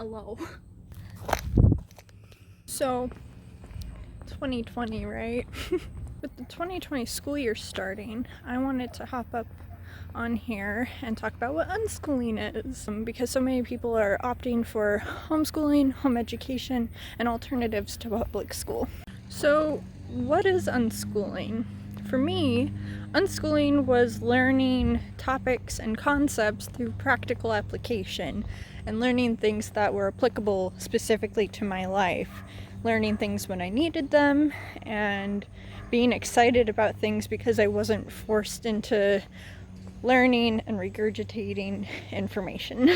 Hello. So, 2020, right? With the 2020 school year starting, I wanted to hop up on here and talk about what unschooling is, because so many people are opting for homeschooling, home education, and alternatives to public school. So, what is unschooling? For me, unschooling was learning topics and concepts through practical application and learning things that were applicable specifically to my life, learning things when I needed them, and being excited about things because I wasn't forced into learning and regurgitating information.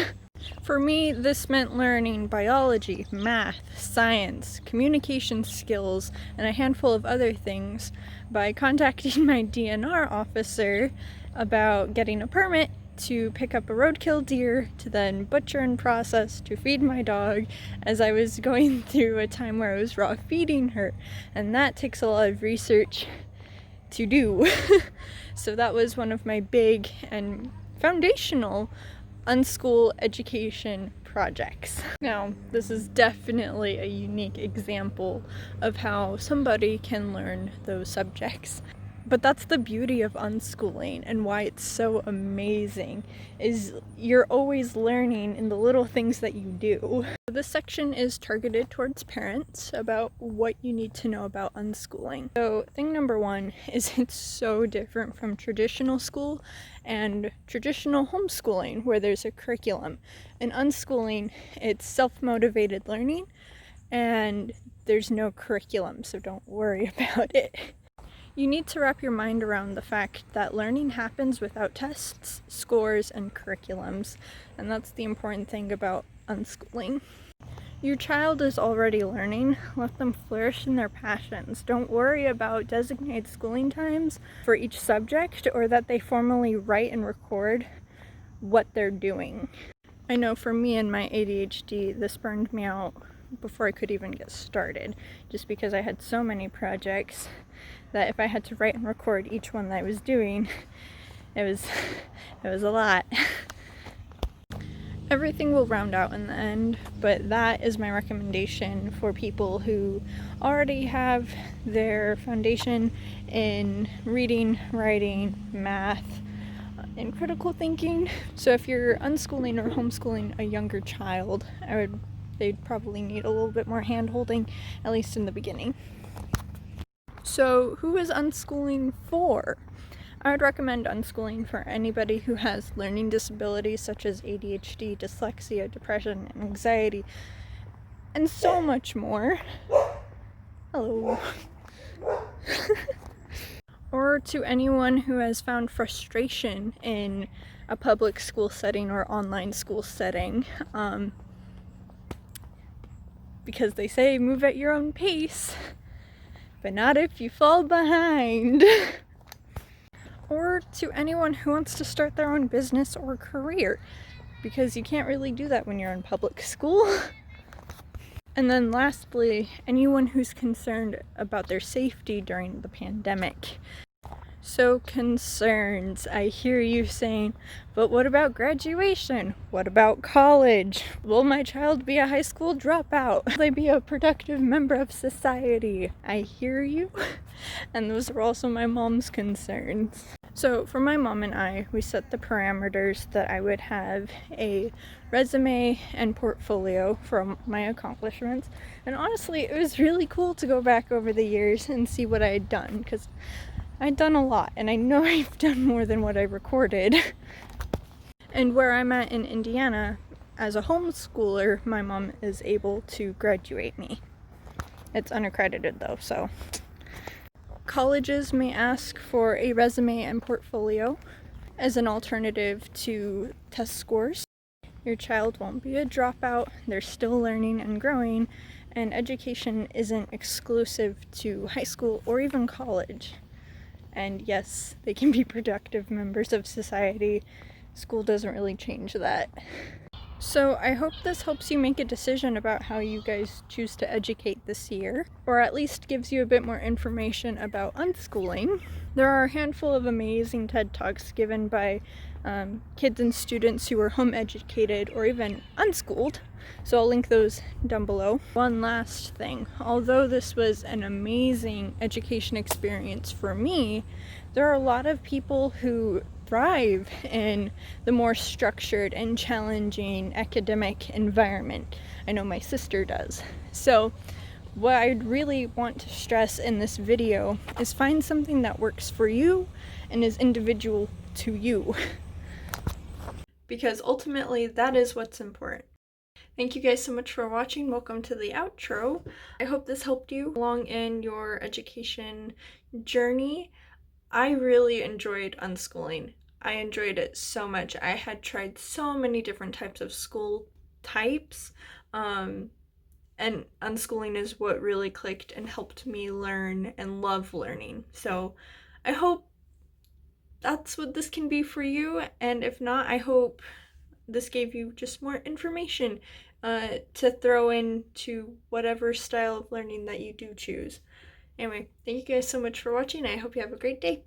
For me, this meant learning biology, math, science, communication skills, and a handful of other things by contacting my DNR officer about getting a permit to pick up a roadkill deer to then butcher and process to feed my dog, as I was going through a time where I was raw feeding her, and that takes a lot of research to do. So that was one of my big and foundational unschool education projects. Now, this is definitely a unique example of how somebody can learn those subjects. But that's the beauty of unschooling and why it's so amazing, is you're always learning in the little things that you do. This section is targeted towards parents about what you need to know about unschooling. So thing number one is it's so different from traditional school and traditional homeschooling where there's a curriculum. In unschooling, it's self-motivated learning and there's no curriculum, so don't worry about it. You need to wrap your mind around the fact that learning happens without tests, scores, and curriculums, and that's the important thing about unschooling. Your child is already learning. Let them flourish in their passions. Don't worry about designated schooling times for each subject or that they formally write and record what they're doing. I know for me and my ADHD, this burned me out before I could even get started, just because I had so many projects that if I had to write and record each one that I was doing, it was a lot. Everything will round out in the end, but that is my recommendation for people who already have their foundation in reading, writing, math, and critical thinking. So if you're unschooling or homeschooling a younger child, they'd probably need a little bit more hand-holding, at least in the beginning. So who is unschooling for? I would recommend unschooling for anybody who has learning disabilities such as ADHD, dyslexia, depression, and anxiety, and so much more. Hello. Or to anyone who has found frustration in a public school setting or online school setting, because they say move at your own pace, but not if you fall behind. Or to anyone who wants to start their own business or career, because you can't really do that when you're in public school. And then lastly, anyone who's concerned about their safety during the pandemic. So concerns, I hear you saying, but what about graduation? What about college? Will my child be a high school dropout? Will they be a productive member of society? I hear you. And those are also my mom's concerns. So for my mom and I, we set the parameters that I would have a resume and portfolio from my accomplishments. And honestly, it was really cool to go back over the years and see what I had done, because I'd done a lot, and I know I've done more than what I recorded. And where I'm at in Indiana, as a homeschooler, my mom is able to graduate me. It's unaccredited though, so. Colleges may ask for a resume and portfolio as an alternative to test scores. Your child won't be a dropout, they're still learning and growing, and education isn't exclusive to high school or even college. And yes, they can be productive members of society. School doesn't really change that. So I hope this helps you make a decision about how you guys choose to educate this year, or at least gives you a bit more information about unschooling. There are a handful of amazing TED Talks given by kids and students who are home educated or even unschooled, so I'll link those down below. One last thing, although this was an amazing education experience for me, there are a lot of people who thrive in the more structured and challenging academic environment. I know my sister does. So what I'd really want to stress in this video is find something that works for you and is individual to you. Because ultimately that is what's important. Thank you guys so much for watching. Welcome to the outro. I hope this helped you along in your education journey. I really enjoyed unschooling. I enjoyed it so much. I had tried so many different types of school types, and unschooling is what really clicked and helped me learn and love learning. So I hope that's what this can be for you, and if not, I hope this gave you just more information to throw into whatever style of learning that you do choose. Anyway, thank you guys so much for watching. I hope you have a great day.